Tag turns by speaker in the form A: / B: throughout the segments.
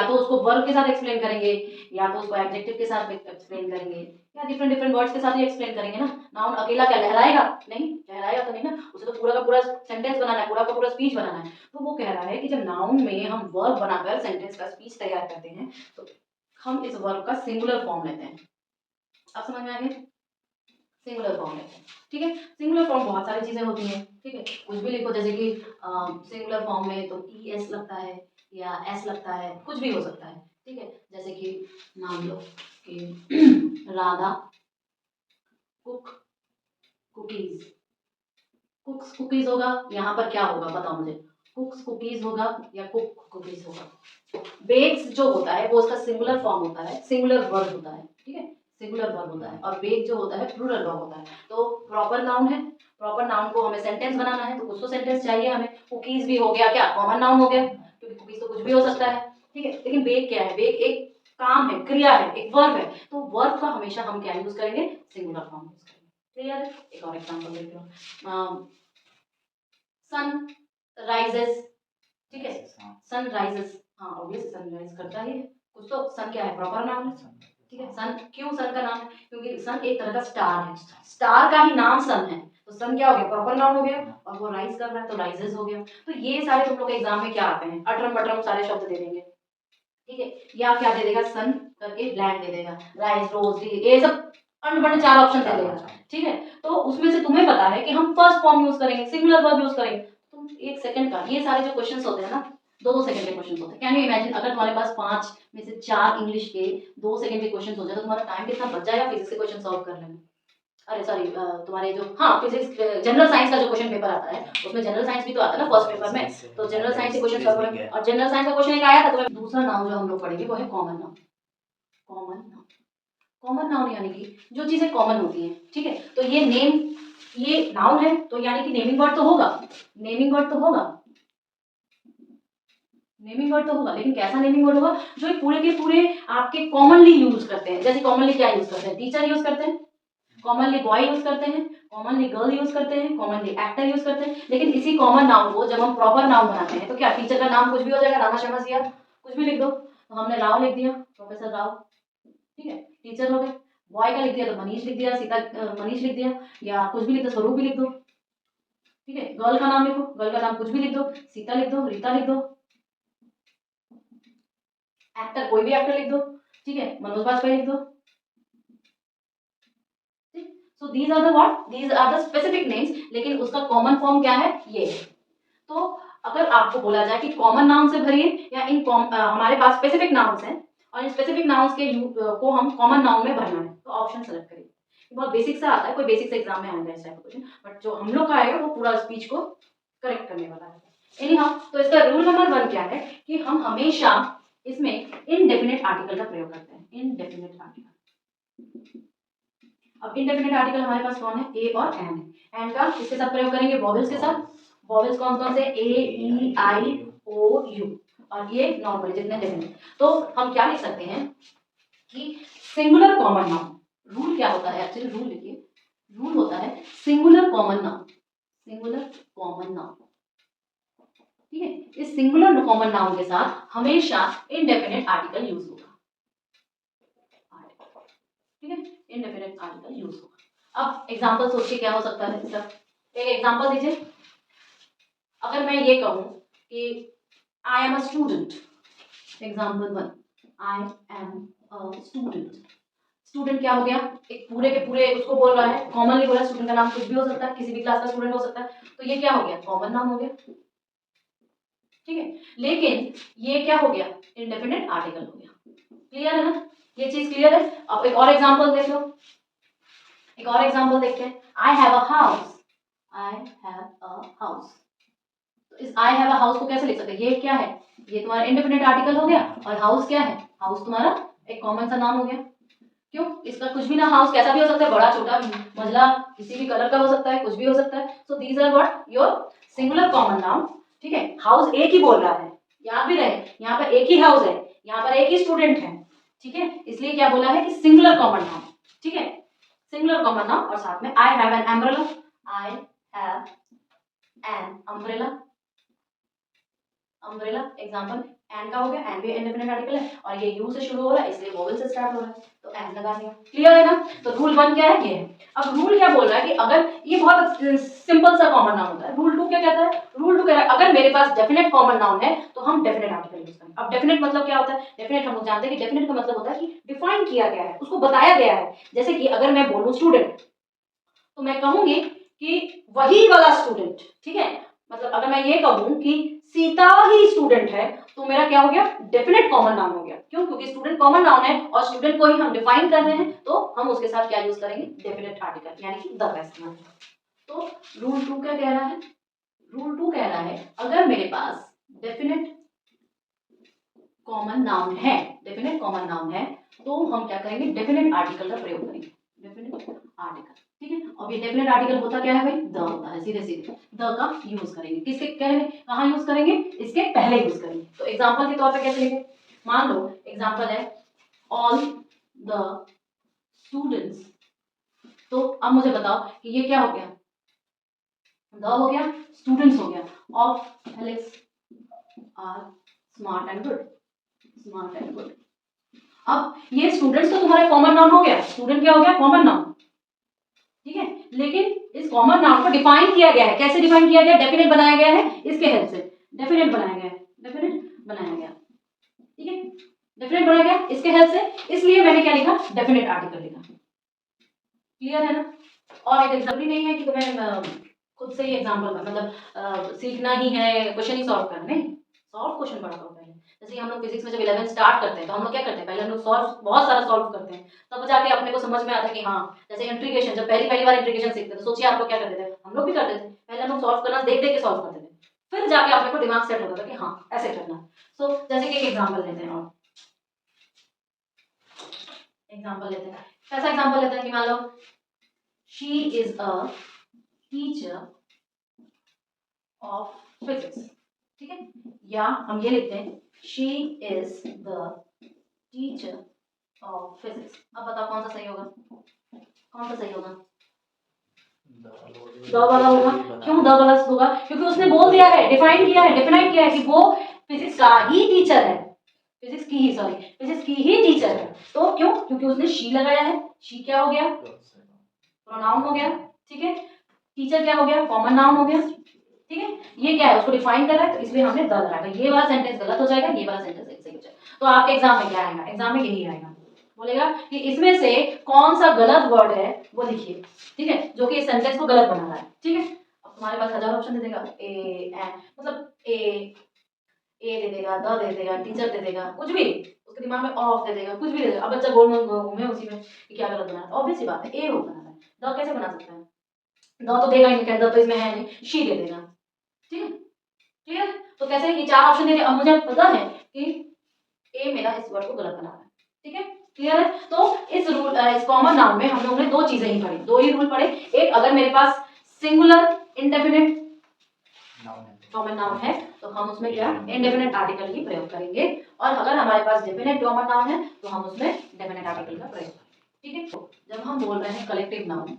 A: या तो उसको वर्ब के साथ एक्सप्लेन करेंगे, या तो उसको एडजेक्टिव के साथ एक्सप्लेन करेंगे, या डिफरेंट डिफरेंट वर्ड्स के साथ ही एक्सप्लेन करेंगे ना। नाउन अकेला क्या लहराएगा? नहीं, लहराएगा तो नहीं ना, उसे तो पूरा का पूरा सेंटेंस बनाना है, पूरा का पूरा स्पीच बनाना है। तो वो कह रहा है कि जब नाउन में हम वर्ब बनाकर सेंटेंस का स्पीच तैयार करते हैं तो हम इस वर्ब का सिंगुलर फॉर्म लेते हैं। अब समझ में आ गया? सिंगुलर फॉर्म लेते हैं, ठीक है। सिंगुलर फॉर्म बहुत सारी चीजें होती हैं, ठीक है। कुछ भी लिखो, जैसे कि सिंगुलर फॉर्म में तो ES लगता है या S लगता है, कुछ भी हो सकता है, ठीक है। जैसे कि मान लो कि राधा कुक कुकीज, कुक्स कुकीज होगा, यहाँ पर क्या होगा बताओ मुझे? कुक्स कुकीज होगा या कुक कुकीज होगा? बेक्स जो होता है वो उसका सिंगुलर फॉर्म होता है, सिंगुलर वर्ब होता है, ठीक है, सिंगुलर वर्ब होता है। और बेक जो होता है प्लूरल वर्ब होता है। तो प्रॉपर नाउन है, प्रॉपर नाउन को हमें सेंटेंस बनाना है तो कुछ तो सेंटेंस चाहिए हमें। कुकीज भी हो गया, क्या कॉमन नाउन हो गया, क्योंकि कुकीज तो कुछ भी हो सकता है, ठीक है। लेकिन बेक क्या है? बेक एक काम है, क्रिया है, एक वर्ब है। तो वर्ब का हमेशा हम क्या यूज करेंगे? सिंगुलर फॉर्म यूज करेंगे। क्लियर है? एक और एग्जांपल देख लो, सन राइजेस, ठीक है, सन राइजेस, हाँ ऑब्वियसली सनराइज करता ही है कुछ तो। सन क्या है? प्रॉपर नाउन है, ठीक है। सन क्यों सन का नाम है? क्योंकि सन एक तरह का स्टार है, स्टार का ही नाम सन है, तो सन क्या हो गया? प्रॉपर नाउन हो गया। और वो राइज कर रहा है तो राइजेस हो गया। तो ये सारे तुम लोग के एग्जाम में क्या आते हैं? अटरम बटरम सारे शब्द दे देंगे, ठीक है। या क्या दे देगा? सन करके लैंड दे देगा, राइज रोज, ये सब अनबन 4 ऑप्शन दे देगा, ठीक है। तो उसमें से तुम्हें पता है कि हम फर्स्ट फॉर्म यूज करेंगे, सिंगुलर वर्ब यूज करेंगे। तुम 1 सेकंड का, ये सारे जो क्वेश्चंस होते हैं ना, 2-2 सेकंड के क्वेश्चंस होते हैं। कैन यू इमेजिन अगर तुम्हारे पास 5 में से 4 इंग्लिश के 2 सेकंड के क्वेश्चंस हो जाए तो तुम्हारा टाइम कितना बच जाएगा फिजिक्स के क्वेश्चन सॉल्व करने में? अरे सॉरी, तुम्हारे जो फिजिक्स जनरल साइंस का जो क्वेश्चन पेपर आता है उसमें जनरल साइंस भी तो आता है ना फर्स्ट पेपर में, तो जनरल साइंस के क्वेश्चन सॉल्व करेंगे। और जनरल साइंस का क्वेश्चन एक आया था तो दूसरा नाउन जो हम लोग पढ़ेंगे वो है common noun. Common noun, common noun यानी कि जो चीजें कॉमन होती हैं, ठीक है। तो ये नेम, ये नाउन है तो यानी कि नेमिंग वर्ड तो होगा, नेमिंग वर्ड तो होगा, नेमिंग वर्ड तो होगा। लेकिन कैसा नेमिंग वर्ड होगा? जो पूरे के पूरे आपके कॉमनली यूज करते हैं। जैसे कॉमनली क्या यूज करते हैं? टीचर यूज करते हैं, कॉमनली बॉय यूज करते हैं, कॉमनली गर्ल यूज करते हैं, कॉमनली एक्टर यूज करते हैं। लेकिन इसी कॉमन नाउन को जब हम प्रॉपर नाउन बनाते हैं तो क्या टीचर का नाम कुछ भी हो जाएगा, रामा शर्मा सिया कुछ भी लिख दो, तो हमने राव लिख दिया, प्रोफेसर राव, ठीक है, टीचर हो गए। बॉय का लिख दिया तो मनीष लिख दिया, सीता मनीष लिख दिया, या कुछ भी लिख दो, स्वरूप भी लिख दो, ठीक है। गर्ल का नाम लिखो, गर्ल का नाम कुछ भी लिख दो, सीता लिख दो, रीता लिख दो। एक्टर कोई भी एक्टर लिख दो, ठीक है, मनोज बाजपेयी लिख दो। So these are the what, these are the specific names. लेकिन उसका कॉमन फॉर्म क्या है? ये। तो अगर आपको बोला जाए कि कॉमन नाउन से भरिए या इन हमारे पास स्पेसिफिक नाउन्स हैं और इन स्पेसिफिक नाउन्स के को हम कॉमन नाउन में भरना है, तो ऑप्शन सेलेक्ट करिए। बहुत बेसिक सा आता है, कोई बेसिक से एग्जाम में आएगा इस टाइप का क्वेश्चन, बट जो हम लोग का आएगा वो पूरा स्पीच को करेक्ट करने वाला है। एनीहाउ, तो इसका रूल नंबर 1 क्या है कि हम हमेशा इसमें इनडेफिनेट आर्टिकल का प्रयोग करते हैं। इनडेफिनेट आर्टिकल, अब इनडेफिनेट आर्टिकल हमारे पास कौन है? ए और एन है। एन का किसके साथ प्रयोग करेंगे? वॉवेल्स के साथ। वॉवेल्स कौन कौन से? ए, ई, आई, ओ, यू, और ये नॉर्मल जितने डेफिनेट। तो हम क्या लिख सकते हैं कि सिंगुलर कॉमन नाउन, रूल क्या होता है? एक्चुअली रूल लिखिए, रूल होता है singular common noun, singular common noun, ठीक है। इस सिंगुलर कॉमन नाउन के साथ हमेशा इनडेफिनेट आर्टिकल यूज होगा, ठीक है, इनडेफिनेट आर्टिकल यूज होगा। अब एग्जांपल सोचिए क्या हो सकता है इसका, एक एग्जांपल दीजिए। अगर मैं ये कहूं कि I am a student, example 1, I am a student. Student क्या हो गया? एक पूरे के पूरे उसको बोल रहा है, कॉमनली बोला, स्टूडेंट का नाम कुछ भी हो सकता है, किसी भी क्लास का स्टूडेंट हो सकता है, तो ये क्या हो गया? कॉमन नाम हो गया, ठीक है। लेकिन ये क्या हो गया? इंडेफिनिट आर्टिकल हो गया। क्लियर है ना? ये चीज क्लियर है? अब एक और एग्जांपल देख लो, एक और एग्जांपल देखते हैं। I have a house, I have a house. तो इस आई हैव अ हाउस को कैसे लिख सकते हैं? ये क्या है? ये तुम्हारा इंडेफिनिट आर्टिकल हो गया, और हाउस क्या है? हाउस तुम्हारा एक कॉमन सा नाम हो गया। क्यों? इसका कुछ भी ना, हाउस कैसा भी हो सकता है, बड़ा छोटा मंजिला, किसी भी कलर का हो सकता है, कुछ भी हो सकता है। So these are what your singular common noun, ठीक है। हाउस एक ही बोल रहा है, याद भी रहे, यहाँ पर एक ही हाउस है, यहाँ पर एक ही स्टूडेंट है, ठीक है। इसलिए क्या बोला है कि सिंगुलर कॉमन नाउन, ठीक है, सिंगुलर कॉमन नाउन। और साथ में I have an umbrella, I have an umbrella, umbrella example an का हो गया, एन भी इंडेफिनिट आर्टिकल है और ये यू से शुरू हो रहा है इसलिए वोवेल से स्टार्ट हो रहा है, तो एन लगा दिया। क्लियर है ना? तो रूल 1 क्या है? ये है। अब रूल क्या बोल रहा है कि अगर ये बहुत सिंपल सा कॉमन नाउन होता है। रूल 2 क्या कहता है? रूल 2 कह रहा है अगर मेरे पास डेफिनेट कॉमन नाउन है तो हम डेफिनेट आर्टिकल यूज करेंगे। अब डेफिनेट मतलब क्या होता है? डेफिनेट हम लोग जानते हैं कि डेफिनेट का मतलब होता है कि डिफाइन किया गया है, उसको बताया गया है। जैसे कि अगर मैं बोलूं स्टूडेंट तो मैं कहूंगी कि वही वाला स्टूडेंट, ठीक है? मतलब अगर मैं ये कहूं कि सीता ही स्टूडेंट है तो मेरा क्या हो गया? डेफिनेट कॉमन नाउन हो गया। क्यों? क्योंकि स्टूडेंट कॉमन नाउन है और स्टूडेंट को ही हम डिफाइन कर रहे हैं तो हम उसके साथ क्या यूज करेंगे? डेफिनेट आर्टिकल यानी कि द का इस्तेमाल। तो रूल 2 क्या कह रहा है? रूल 2 कह रहा है अगर मेरे पास डेफिनेट कॉमन नाउन है, डेफिनेट कॉमन नाउन है तो हम क्या करेंगे? डेफिनेट आर्टिकल का प्रयोग करेंगे। डेफिनेट आर्टिकल, ठीक है? अब ये डेफिनेट आर्टिकल होता क्या है भाई? द होता है, सीधे सीधे द का यूज करेंगे। किसके करेंगे? कहाँ यूज करेंगे? इसके पहले यूज करेंगे। तो एग्जांपल के तौर पे कैसे लिखें? मान लो एग्जांपल है ऑल द स्टूडेंट्स, तो अब मुझे बताओ कि ये क्या हो गया? द हो गया, स्टूडेंट्स हो गया, of Helix are smart and good, smart and good. अब ये स्टूडेंट्स तो तुम्हारा कॉमन नाउन हो गया, स्टूडेंट क्या हो गया? कॉमन नाउन, ठीक है? लेकिन इस कॉमन नाउन को डिफाइन किया गया है। कैसे डिफाइन किया गया? डेफिनेट बनाया गया है इसके हेल्प से। डेफिनेट बनाया गया है, डेफिनेट बनाया गया, ठीक है? डेफिनेट बनाया गया इसके हेल्प से, इसलिए मैंने क्या लिखा? डेफिनेट आर्टिकल लिखा। क्लियर है ना? और एक एग्जाम्पल नहीं है कि तुम्हें खुद से ही एग्जाम्पल का मतलब सीखना ही है, क्वेश्चन ही सॉल्व करना, नहीं। सॉल्व क्वेश्चन पढ़ा करो पहले। जैसे हम लोग फिजिक्स में जब 11 स्टार्ट करते हैं तो हम लोग क्या करते हैं? पहले हम लोग सॉल्व बहुत सारा सॉल्व करते हैं, तब जाके अपने को समझ में आता है कि हाँ, जैसे इंटीग्रेशन, जब पहली पहली बार इंटीग्रेशन सीखते थे, सोचिए आप लोग क्या करते थे? हम लोग भी करते थे, पहले हम लोग सॉल्व करना देख देख के सॉल्व करते थे, फिर जाके अपने को दिमाग सेट होता था कि हाँ ऐसे करना। सो जैसे कि एक एग्जाम्पल लेते हैं, और एग्जाम्पल लेते हैं, कैसा एग्जाम्पल लेते हैं कि मान लो she is a teacher of physics, ठीक है? या हम ये लिखते हैं she is the teacher of physics. अब बताओ कौन सा सही होगा? कौन सा सही होगा? द वाला होगा। क्यों द वाला होगा? क्योंकि उसने बोल दिया है, डिफाइन किया है, डिफाइन किया है कि वो फिजिक्स का ही टीचर है, फिजिक्स की ही, सॉरी, फिजिक्स की ही टीचर है। तो क्यों? क्योंकि उसने शी लगाया है। शी क्या हो गया? प्रोनाउन हो गया, ठीक है? टीचर क्या हो गया? कॉमन नाउन हो गया, ठीक है? ये क्या है? उसको डिफाइन कर रहा है तो इसलिए हमने द लगाया। तो ये वाला सेंटेंस गलत हो जाएगा, ये वाला सेंटेंस सही हो जाएगा। तो आपके एग्जाम में क्या आएगा? एग्जाम में यही आएगा, बोलेगा कि इसमें से कौन सा गलत वर्ड है वो लिखिए, ठीक है? जो कि इस सेंटेंस को गलत बना रहा है, ठीक है? अब तुम्हारे पास हजार ऑप्शन दे देगा, ए एन मतलब ए दे देगा, द दे देगा, टीचर दे देगा, कुछ भी उसके दिमाग में ऑफ दे देगा, कुछ भी दे देगा। अब बच्चा गोल में घूमे उसी में कि क्या गलत बना है। ऑब्वियस सी बात है, ए हो बनाना है, द कैसे बना सकता है? द तो देगा ही नहीं, द तो इसमें है नहीं, शी दे देगा, ठीक है? क्लियर? तो कैसे ये चार ऑप्शन दे दिए। अब मुझे पता है कि ए मेरा इस वर्ड को गलत बना रहा है, ठीक है? क्लियर है? तो इस रूल, इस कॉमन नाउन में हम लोगों ने दो चीजें ही पढ़ी, दो ही रूल पढ़े। एक, अगर मेरे पास सिंगुलर इंडेफिनिट कॉमन नाउन है तो हम उसमें क्या? इंडेफिनिट आर्टिकल ही प्रयोग करेंगे, और अगर हमारे पास डेफिनेट कॉमन नाउन है तो हम उसमें डेफिनेट आर्टिकल का प्रयोग करेंगे, ठीक है? तो जब हम बोल रहे हैं कलेक्टिव नाउन,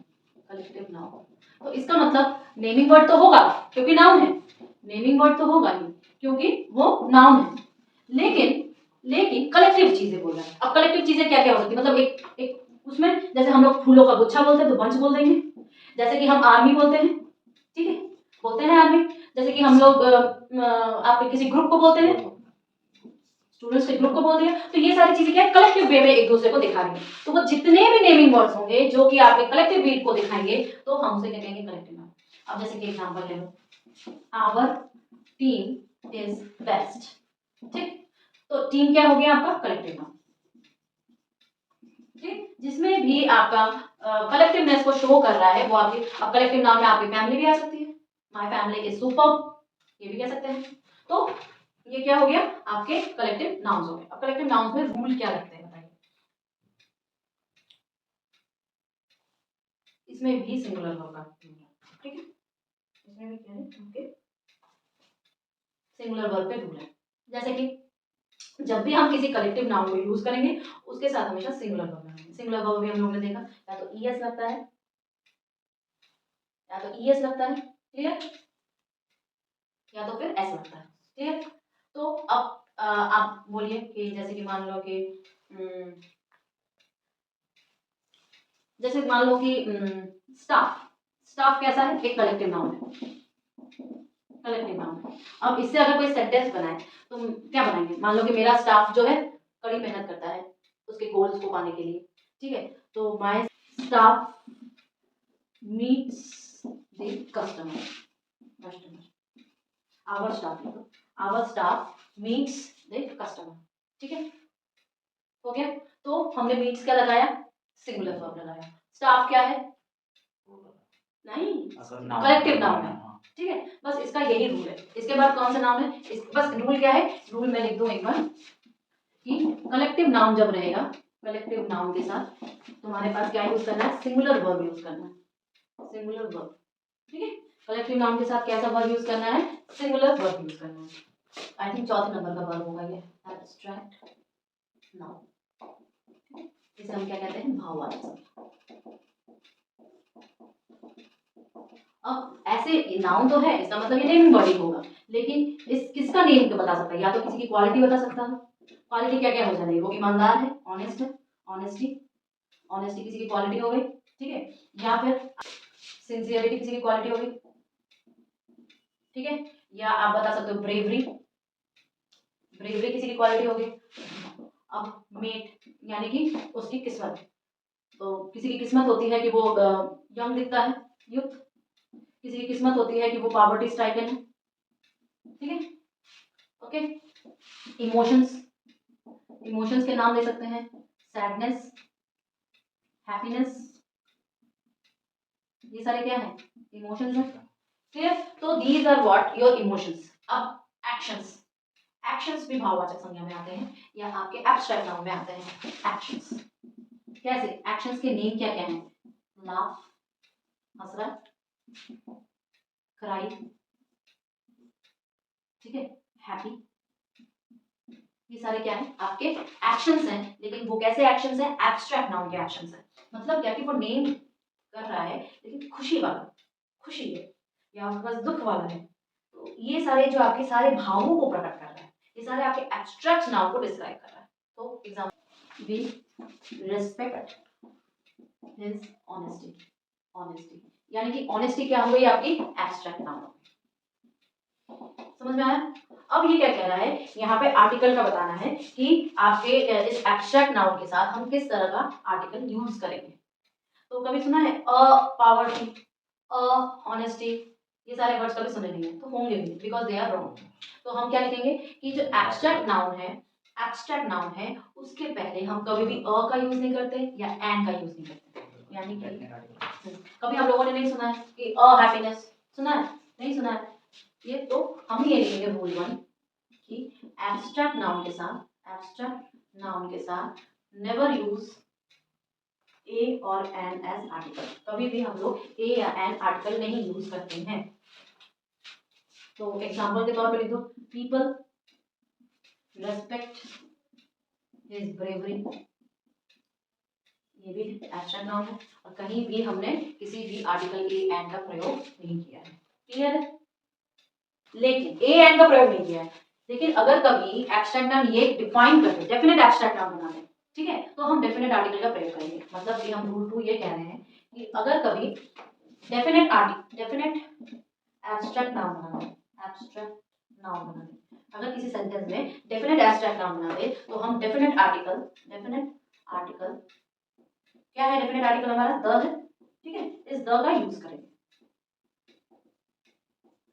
A: कलेक्टिव नाउन, तो इसका मतलब नेमिंग वर्ड तो होगा क्योंकि नाउन है, नेमिंग वर्ड तो होगा ही क्योंकि वो नाउन है, लेकिन लेकिन कलेक्टिव चीजें बोल रहे हैं। अब कलेक्टिव चीजें क्या क्या हो सकती है? मतलब एक एक उसमें जैसे हम लोग फूलों का गुच्छा बोलते हैं तो बंच बोल देंगे, जैसे कि हम आर्मी बोलते हैं, ठीक है? बोलते हैं आर्मी। जैसे कि हम लोग आप किसी ग्रुप को बोलते हैं, स्टूडेंट्स के ग्रुप को बोल दिया, तो ये सारी चीजें क्या है? कलेक्टिव वे में एक दूसरे को दिखा रही है। तो वो जितने भी नेमिंग वर्ड्स होंगे जो कि आपके कलेक्टिव वे को दिखाएंगे तो हम उसे क्या कहेंगे? Collective noun. अब जैसे कि एग्जांपल ले लो, आवर टीम इज बेस्ट, ठीक? तो टीम क्या हो गया? आपका कलेक्टिव नाउन, ठीक? जिसमें भी आपका कलेक्टिवनेस को शो कर रहा है वो आपकी, अब कलेक्टिव नाउन में आपकी फैमिली भी आ सकती है, माय फैमिली इज सुपर्ब, ये भी कह सकते हैं। तो ये क्या हो गया? आपके कलेक्टिव नाउन्स हो गए। अब कलेक्टिव नाउन्स में रूल क्या लगते हैं बताइए? इसमें भी सिंगुलर होगा, ठीक है? इसमें भी क्या है? आपके सिंगुलर वर्ब पे रूल है। जैसे कि जब भी हम किसी कलेक्टिव नाउन को यूज करेंगे उसके साथ हमेशा सिंगुलर वर्ब लगाएंगे। सिंगुलर वर्ब भी हम लोगों ने देखा, या तो ईएस लगता है, या तो ईएस लगता है, क्लियर? या तो फिर एस लगता है, क्लियर? तो अब आप बोलिए कि जैसे कि मान लो कि जैसे मान लो कि स्टाफ, स्टाफ कैसा है, एक कलेक्टिव नाउन है, कलेक्टिव नाउन है। अब इससे अगर कोई सेंटेंस बनाए तो क्या बनाएंगे, मान लो कि मेरा स्टाफ जो है कड़ी मेहनत करता है उसके गोल्स को पाने के लिए, ठीक है, तो my staff meets the customer, customer our staff, our staff meets the customer, ठीक है, हो गया। तो हमने मीट्स क्या लगाया, सिंगुलर वर्ब लगाया। स्टाफ क्या है, नहीं कलेक्टिव नाउन है, ठीक है, बस इसका यही रूल है। इसके बाद कौन सा नाउन है, बस रूल क्या है, रूल मैं लिख दूं एक बार कि कलेक्टिव नाउन जब रहेगा, कलेक्टिव नाउन के साथ तुम्हारे पास क्या यूज करना है, सिंगुलर वर्ब यूज करना है, सिंगुलर वर्ब, ठीक है। कलेक्टिव नाउन के साथ कैसा वर्ब यूज करना है, सिंगुलर वर्ब यूज करना है। आई थिंक चौथे नंबर का वर्ब होगा ये, एब्स्ट्रैक्ट नाउन, इसे हम क्या कहते हैं, भाववाचक। अब ऐसे नाउन तो है, इसका मतलब ये नेमिंग बॉडी होगा, लेकिन इस किसका नेम तो बता सकता है, या तो किसी की क्वालिटी बता सकता है। क्वालिटी क्या क्या हो जाएगी, वो ईमानदार है, ऑनेस्ट है, ऑनेस्टी, ऑनेस्टी किसी की क्वालिटी हो गई, ठीक है, या फिर सिंसियरिटी किसी की क्वालिटी हो गई, ठीक है, या आप बता सकते हो ब्रेवरी, ब्रेवरी किसी की क्वालिटी हो गई। अब मेट यानी कि उसकी किस्मत, तो किसी की किस्मत होती है कि वो यंग दिखता है, यूथ, किसी की किस्मत होती है कि वो पॉवर्टी स्ट्राइकन है, ठीक है, ओके। इमोशंस, इमोशंस के नाम दे सकते हैं, सैडनेस, हैप्पीनेस, ये सारे क्या है, इमोशंस हैं, ठीक है। तो these are what your emotions. अब एक्शंस, एक्शंस भी भाववाचक संज्ञा में आते हैं या आपके एब्स्ट्रैक्ट नाउन में आते हैं। एक्शंस कैसे, एक्शंस के नेम क्या क्या हैं, लाफ, हंसना, क्राई, ठीक है, हैप्पी, ये सारे क्या है, आपके एक्शंस हैं, लेकिन वो कैसे एक्शंस हैं, एब्स्ट्रैक्ट नाउन के एक्शंस हैं। मतलब क्या कि वो नेम कर रहा है लेकिन खुशी वाला, खुशी है, या आपके पास दुख वाला है, तो ये सारे जो आपके सारे भावों को प्रकट कर रहा है, ये सारे आपके एब्स्ट्रैक्ट नाउन को डिस्क्राइब कर रहा है। तो example, we respect his honesty, honesty यानी कि ऑनेस्टी क्या हो गई आपकी, एब्स्ट्रैक्ट नाउन, समझ में आया। अब ये क्या कह रहा है, यहाँ पे आर्टिकल का बताना है कि आपके इस एब्स्ट्रैक्ट नाउन के साथ हम किस तरह का आर्टिकल यूज करेंगे। तो कभी सुना है अ पावर्टी, अ ऑनेस्टी, ये सारे वर्ड्स कभी सुने नहीं है, तो होंगे भी बिकॉज दे आर रॉन्ग। तो हम क्या लिखेंगे कि जो एब्स्ट्रैक्ट नाउन है, एब्स्ट्रैक्ट नाउन है, उसके पहले हम कभी भी अ का यूज नहीं करते या एन का यूज नहीं करते। यानी कि कभी हम लोगों ने नहीं सुना है कि अ हैप्पीनेस, सुना है, नहीं सुना है ये, तो हम ये लिखेंगे रूल 1 कि एब्स्ट्रैक्ट नाउन के साथ, एब्स्ट्रैक्ट नाउन के साथ नेवर यूज ए और एन एज आर्टिकल, कभी भी हम लोग ए या एन आर्टिकल नहीं यूज करते हैं। तो एग्जांपल के तौर पे लिख दो, पीपल रेस्पेक्ट हिज ब्रेवरी, ये भी एब्स्ट्रैक्ट नाउन है और कहीं भी हमने किसी भी आर्टिकल ए एन का प्रयोग नहीं किया है, क्लियर है। लेकिन ए एन का प्रयोग नहीं किया है, लेकिन अगर कभी एब्स्ट्रैक्ट नाउन ये डिफाइन करते, डेफिनेट एब्स्ट्रैक्ट नाउन बना दें, ठीक है, तो हम डेफिनेट आर्टिकल का प्रयोग करेंगे। मतलब कि हम रूल 2 ये कह रहे हैं कि अगर कभी definite article, definite abstract noun बना दें, एब्स्ट्रैक्ट नाउन बना दें, अगर किसी सेंटेंस में डेफिनेट एब्स्ट्रैक्ट नाउन बना दे तो हम डेफिनेट आर्टिकल, डेफिनेट आर्टिकल क्या है, डेफिनेट आर्टिकल हमारा द है, ठीक है, इस द का यूज करेंगे।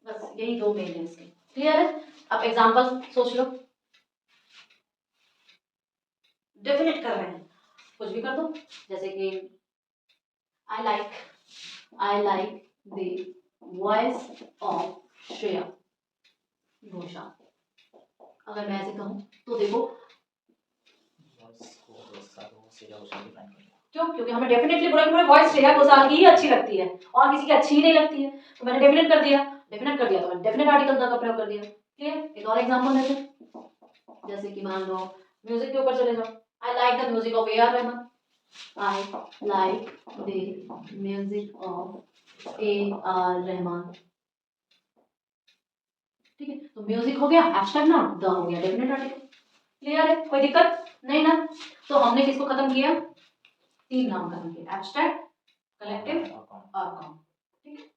A: बस यही दो मेन है इसके, क्लियर है। अब एग्जांपल सोच लो, डेफिनेट कर रहे हैं, कुछ भी कर दो, जैसे कि I like the voice of Shreya Ghoshal. अगर मैं ऐसे कहूँ तो देखो, क्यों, क्योंकि हमें डेफिनेटली बोला कि मुझे वॉइस श्रेया घोषाल की ही अच्छी लगती है और किसी की अच्छी ही नहीं लगती है, तो मैंने डेफिनेट कर दिया, डेफिनेट कर दिया तो मैंने डेफिनेट आर्टिकल द का प्रयोग कर दिया, क्लियर। एक और एग्जांपल देते हैं, जैसे कि मान लो म्यूजिक के ऊपर चले जाओ, I like the music of A R Rahman, I like the music of A R Rahman, ठीक है, तो म्यूजिक हो गया, एब्स्ट्रैक्ट नाउन, द हो गया डेफिनेट आर्टिकल। क्लियर है, कोई दिक्कत नहीं ना? तो हमने किसको खत्म किया? 3 नाउन खत्म किया, एब्स्ट्रैक्ट, कलेक्टिव और कॉमन। ठीक है।